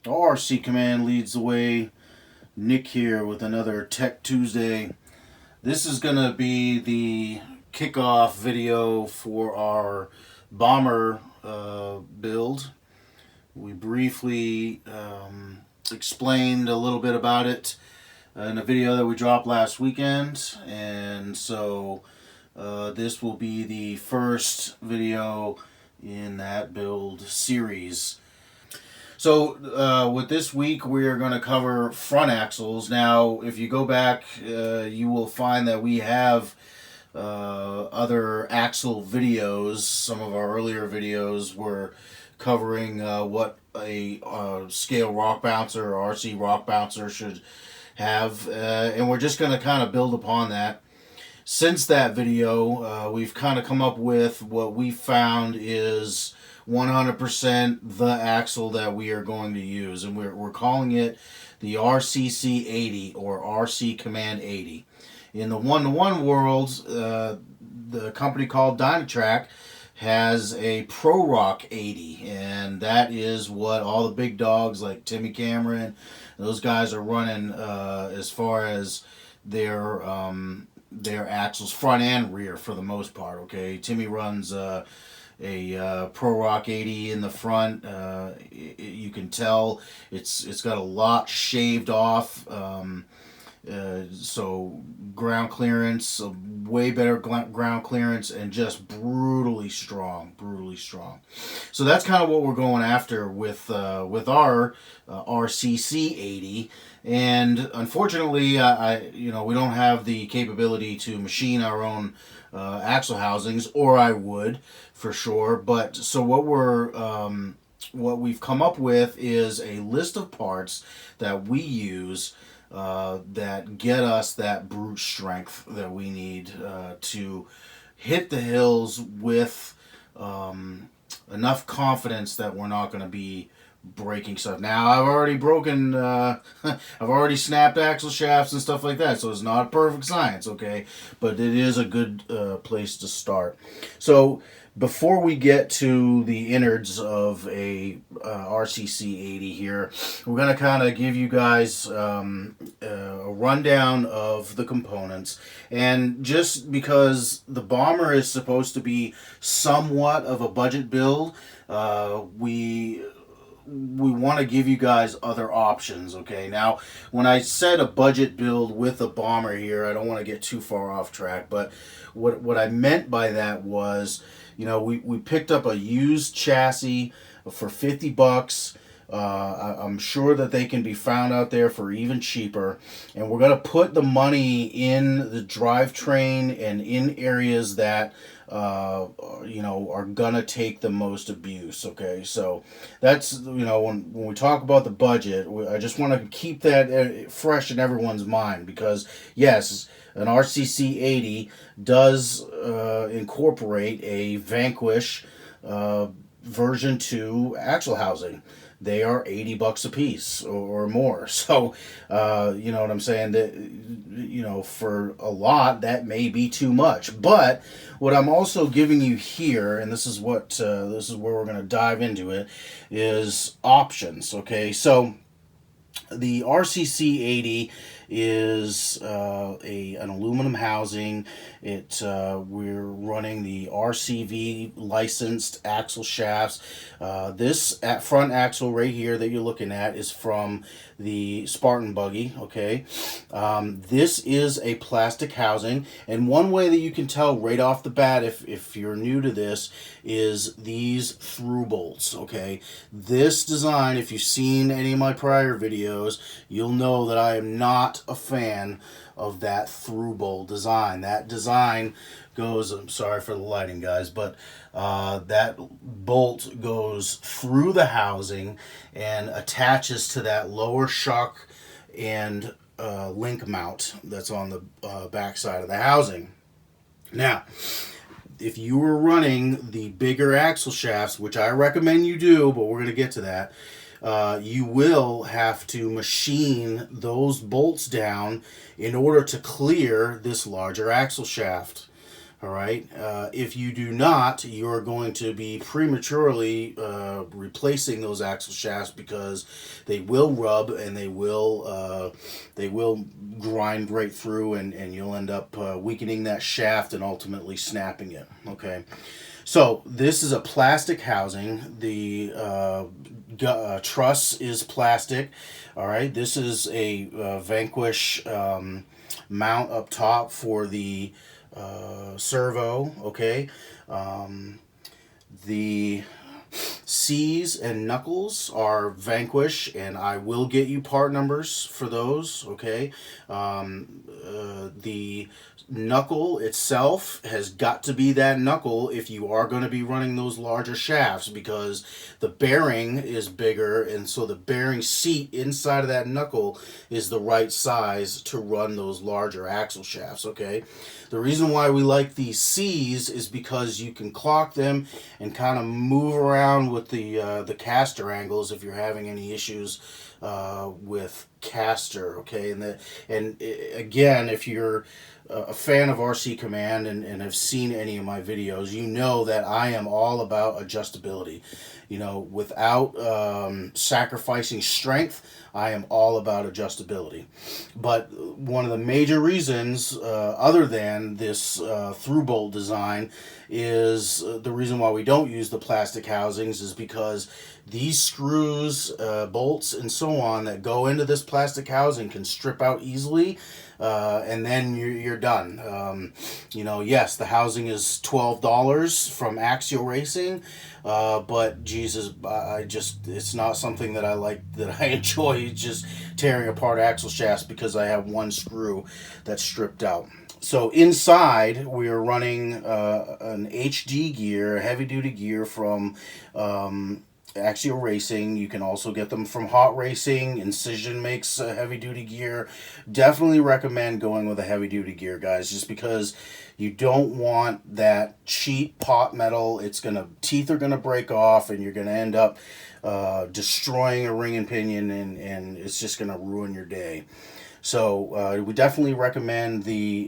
RC Command leads the way. Nick here with another Tech Tuesday. This is going to be the kickoff video for our bomber build. We briefly explained a little bit about it in a video that we dropped last weekend, and so this will be the first video in that build series. So with this week, we're going to cover front axles. Now, if you go back, you will find that we have other axle videos. Some of our earlier videos were covering what a scale rock bouncer or RC rock bouncer should have. And we're just going to kind of build upon that. Since that video, we've kind of come up with what we found is 100% the axle that we are going to use, and we're calling it the RCC80 or RC Command 80. In the one-to-one world, the company called Dynatrack has a Pro Rock 80, and that is what all the big dogs like Timmy Cameron, those guys are running as far as their axles, front and rear for the most part. Okay, Timmy runs a Pro Rock 80 in the front. You can tell it's got a lot shaved off. So ground clearance, way better ground clearance, and just brutally strong. So that's kind of what we're going after with our RCC80. And unfortunately, we don't have the capability to machine our own axle housings, or I would for sure. But so what we've come up with is a list of parts that we use that get us that brute strength that we need to hit the hills with enough confidence that we're not going to be breaking stuff. Now, I've already broken, I've already snapped axle shafts and stuff like that, so it's not a perfect science, okay? But it is a good place to start. So, before we get to the innards of a RCC80 here, we're going to kind of give you guys a rundown of the components. And just because the bomber is supposed to be somewhat of a budget build, we want to give you guys other options, okay? Now, when I said a budget build with a bomber here, I don't want to get too far off track, but what I meant by that was, we picked up a used chassis for $50. I'm sure that they can be found out there for even cheaper, and we're going to put the money in the drivetrain and in areas that are gonna take the most abuse. Okay, so that's when we talk about the budget, I just want to keep that fresh in everyone's mind, because yes, an RCC80 does incorporate a Vanquish version 2 axle housing. They are $80 a piece or more. So, you know what I'm saying? That, for a lot, that may be too much. But what I'm also giving you here, and this is where we're going to dive into it, is options. Okay, so the RCC80 is an aluminum housing. We're running the RCV licensed axle shafts. This front axle right here that you're looking at is from the Spartan buggy. Okay, this is a plastic housing, and one way that you can tell right off the bat if you're new to this is these through bolts. Okay, this design, if you've seen any of my prior videos, you'll know that I am not a fan of that through bolt design. That design goes, I'm sorry for the lighting, guys, but that bolt goes through the housing and attaches to that lower shock and link mount that's on the back side of the housing. Now, if you were running the bigger axle shafts, which I recommend you do, but we're going to get to that, you will have to machine those bolts down in order to clear this larger axle shaft. All right. If you do not, you're going to be prematurely replacing those axle shafts because they will rub and they will grind right through, and you'll end up weakening that shaft and ultimately snapping it. Okay. So this is a plastic housing. The truss is plastic. All right. This is a Vanquish mount up top for the servo. Okay. The C's and knuckles are Vanquish, and I will get you part numbers for those. Okay. The knuckle itself has got to be that knuckle if you are going to be running those larger shafts, because the bearing is bigger, and so the bearing seat inside of that knuckle is the right size to run those larger axle shafts. Okay. The reason why we like these C's is because you can clock them and kind of move around with the caster angles if you're having any issues with caster. Okay. And again, if you're a fan of RC Command and have seen any of my videos, you know that I am all about adjustability. You know, without sacrificing strength, I am all about adjustability. But one of the major reasons, other than this through bolt design, is the reason why we don't use the plastic housings is because these screws, bolts, and so on that go into this plastic housing can strip out easily, and then you're done. You know, yes, the housing is $12 from Axial Racing, but Jesus, it's not something that I like, that I enjoy, just tearing apart axle shafts because I have one screw that's stripped out. So inside, we are running an HD gear, a heavy-duty gear from Axial Racing. You can also get them from Hot Racing. Incision makes a heavy-duty gear. Definitely recommend going with a heavy-duty gear, guys, just because you don't want that cheap pot metal. Teeth are gonna break off, and you're gonna end up destroying a ring and pinion, and it's just gonna ruin your day. So we definitely recommend the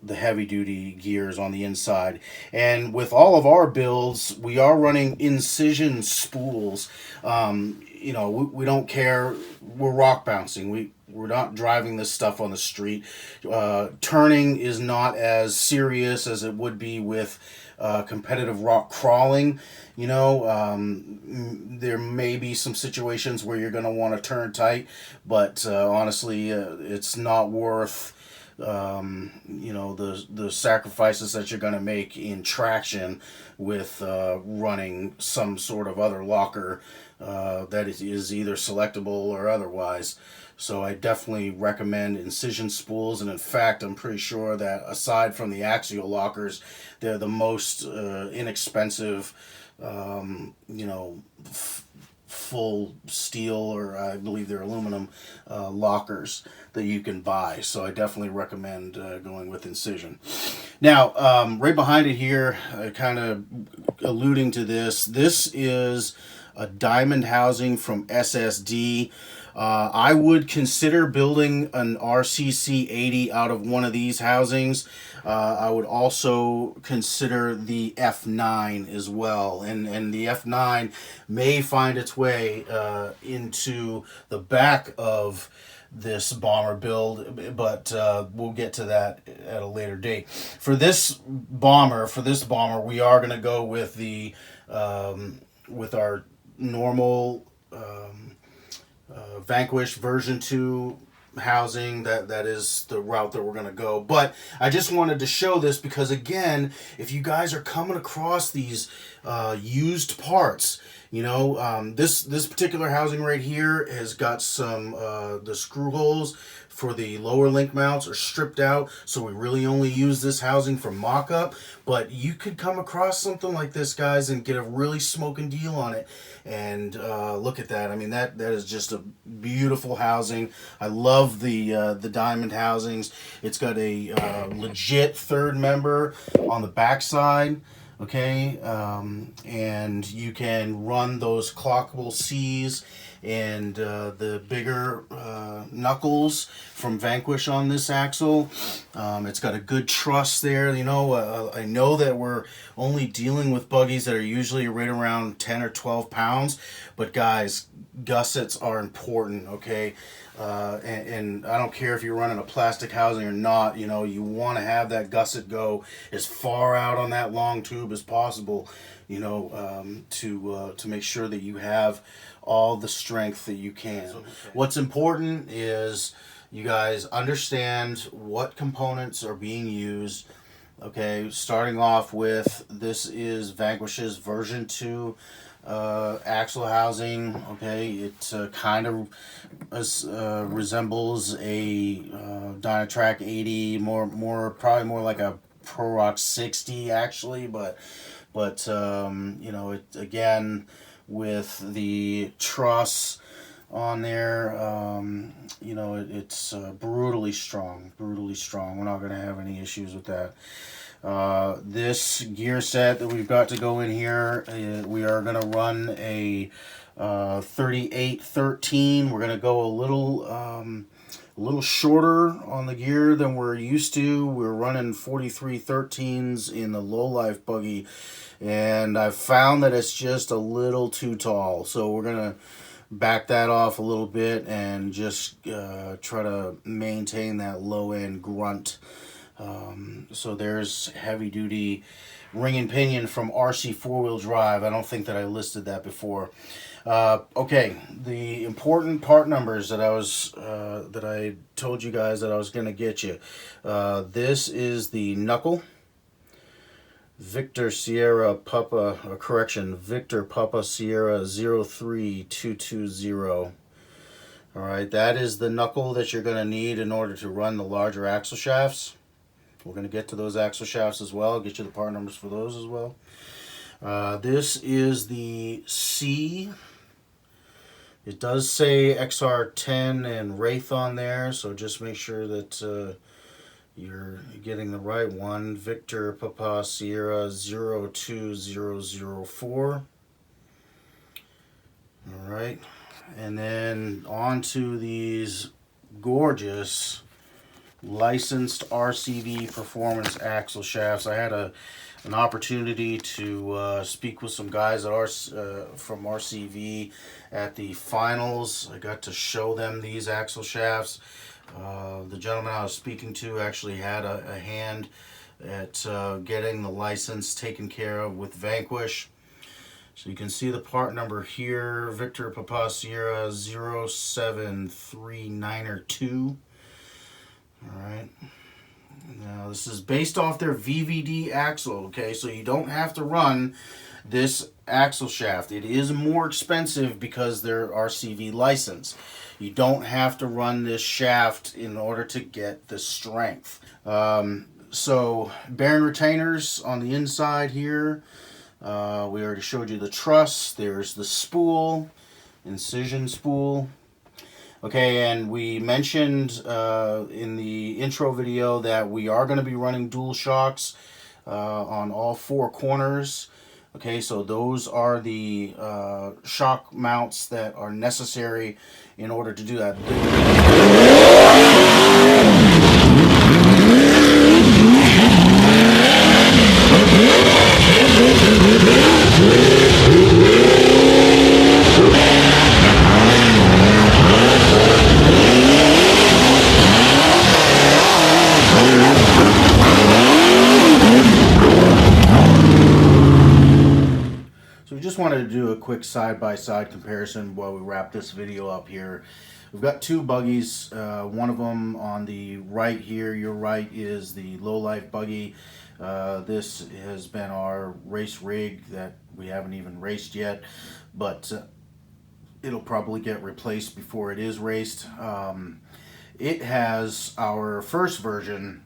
heavy duty gears on the inside. And with all of our builds, we are running incision spools. We don't care. We're rock bouncing. We're not driving this stuff on the street. Turning is not as serious as it would be with competitive rock crawling. There may be some situations where you're going to want to turn tight, but honestly, it's not worth the sacrifices that you're going to make in traction with running some sort of other locker that is either selectable or otherwise. So I definitely recommend incision spools, and in fact, I'm pretty sure that aside from the axial lockers, they're the most inexpensive, full steel, or I believe they're aluminum lockers that you can buy. So I definitely recommend going with incision. Now, right behind it here, kind of alluding to this is a diamond housing from SSD. I would consider building an RCC80 out of one of these housings. I would also consider the F9 as well, and the F9 may find its way into the back of this bomber build, but we'll get to that at a later date. For this bomber, we are going to go with the with our normal Vanquish version 2 housing. That is the route that we're going to go. But I just wanted to show this because, again, if you guys are coming across these used parts, this particular housing right here has got some the screw holes for the lower link mounts are stripped out, so we really only use this housing for mock-up. But you could come across something like this, guys, and get a really smoking deal on it. And look at that. I mean, that is just a beautiful housing. I love the diamond housings. It's got a legit third member on the back side. okay, and you can run those clockable C's and the bigger knuckles from Vanquish on this axle. It's got a good truss there. You know, I know that we're only dealing with buggies that are usually right around 10 or 12 pounds, but guys, gussets are important, okay? And I don't care if you're running a plastic housing or not, you know, you want to have that gusset go as far out on that long tube as possible, you know, to make sure that you have all the strength that you can. Okay. What's important is you guys understand what components are being used. Okay, starting off with, this is Vanquish's version 2 axle housing. Okay, it kind of resembles a Dynatrac 80, probably more like a Pro Rock 60 actually, but you know, it again with the truss on there, you know, it's brutally strong. We're not going to have any issues with that. This gear set that we've got to go in here, we are going to run a 3813. We're going to go a little shorter on the gear than we're used to. We're running 4313s in the low-life buggy, and I've found that it's just a little too tall. So we're going to back that off a little bit and just try to maintain that low-end grunt. So there's heavy-duty ring and pinion from RC four-wheel drive. I don't think that I listed that before. Okay, the important part numbers that I told you guys that I was going to get you. This is the knuckle. Victor Papa Sierra 03220. Alright, that is the knuckle that you're going to need in order to run the larger axle shafts. We're going to get to those axle shafts as well, get you the part numbers for those as well. This is the C. It does say XR10 and Wraith on there, so just make sure that you're getting the right one. Victor Papa Sierra 02004. Alright, and then on to these gorgeous licensed RCV performance axle shafts. I had an opportunity to speak with some guys from RCV at the finals. I got to show them these axle shafts. The gentleman I was speaking to actually had a hand at getting the license taken care of with Vanquish. So you can see the part number here, Victor Papa Sierra 0739er2. Alright. Now this is based off their VVD axle, okay? So you don't have to run this axle shaft. It is more expensive because they're RCV licensed. You don't have to run this shaft in order to get the strength. So bearing retainers on the inside here. We already showed you the truss. There's the spool, incision spool. Okay, and we mentioned in the intro video that we are going to be running dual shocks on all four corners. Okay, so those are the shock mounts that are necessary in order to do that. So we just wanted to do a quick side-by-side comparison while we wrap this video up here. We've got two buggies. One of them on the right here, your right, is the low-life buggy. This has been our race rig that we haven't even raced yet, but it'll probably get replaced before it is raced. It has our first version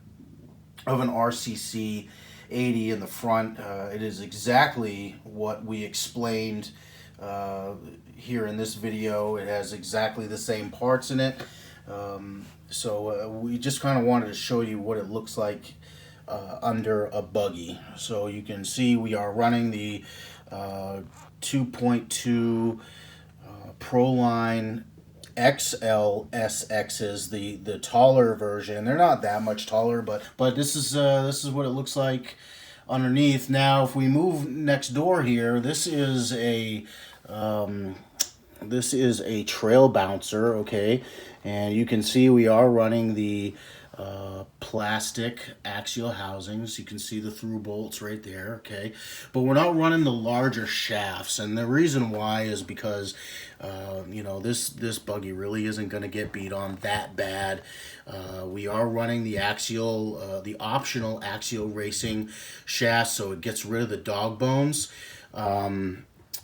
of an RCC80 in the front. It is exactly what we explained here in this video. It has exactly the same parts in it. So we just kind of wanted to show you what it looks like under a buggy. So you can see we are running the 2.2 Proline XL SXs, the taller version. They're not that much taller, but this is what it looks like underneath. Now, if we move next door here, this is a trail bouncer, okay, and you can see we are running the plastic axial housings. You can see the through bolts right there, okay, but we're not running the larger shafts, and the reason why is because this buggy really isn't going to get beat on that bad. We are running the optional axial racing shaft, so it gets rid of the dog bones.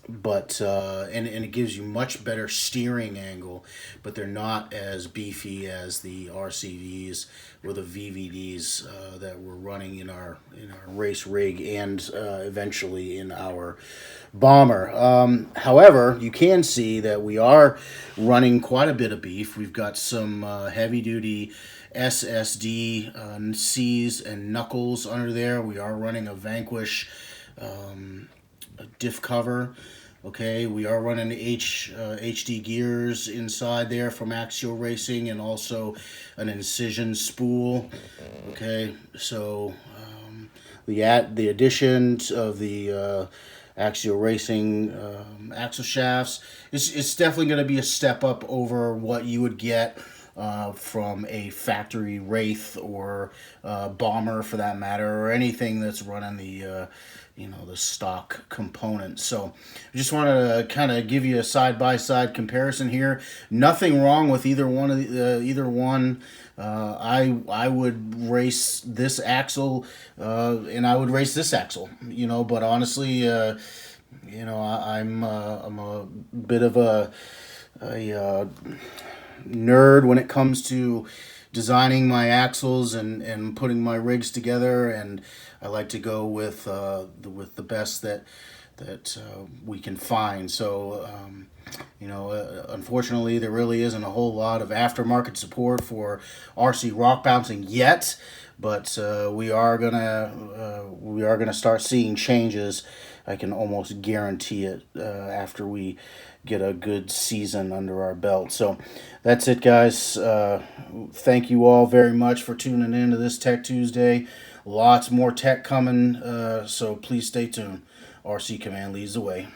But and it gives you much better steering angle, but they're not as beefy as the RCVs or the VVDs that we're running in our race rig and eventually in our bomber. However, you can see that we are running quite a bit of beef. We've got some heavy duty SSD C's and knuckles under there. We are running a Vanquish diff cover. Okay, we are running HD gears inside there from Axial Racing, and also an incision spool. Okay, so the addition of the Axial Racing axle shafts, it's definitely going to be a step up over what you would get from a factory Wraith or bomber, for that matter, or anything that's running the the stock components. So I just wanted to kind of give you a side-by-side comparison here. Nothing wrong with either one of either one. I would race this axle and I would race this axle, but honestly, I'm a bit of a nerd when it comes to designing my axles and putting my rigs together, and I like to go with the best that we can find. So unfortunately, there really isn't a whole lot of aftermarket support for RC rock bouncing yet, but we are gonna start seeing changes. I can almost guarantee it after we get a good season under our belt. So that's it, guys. Thank you all very much for tuning in to this Tech Tuesday. Lots more tech coming, so please stay tuned. RC Command leads the way.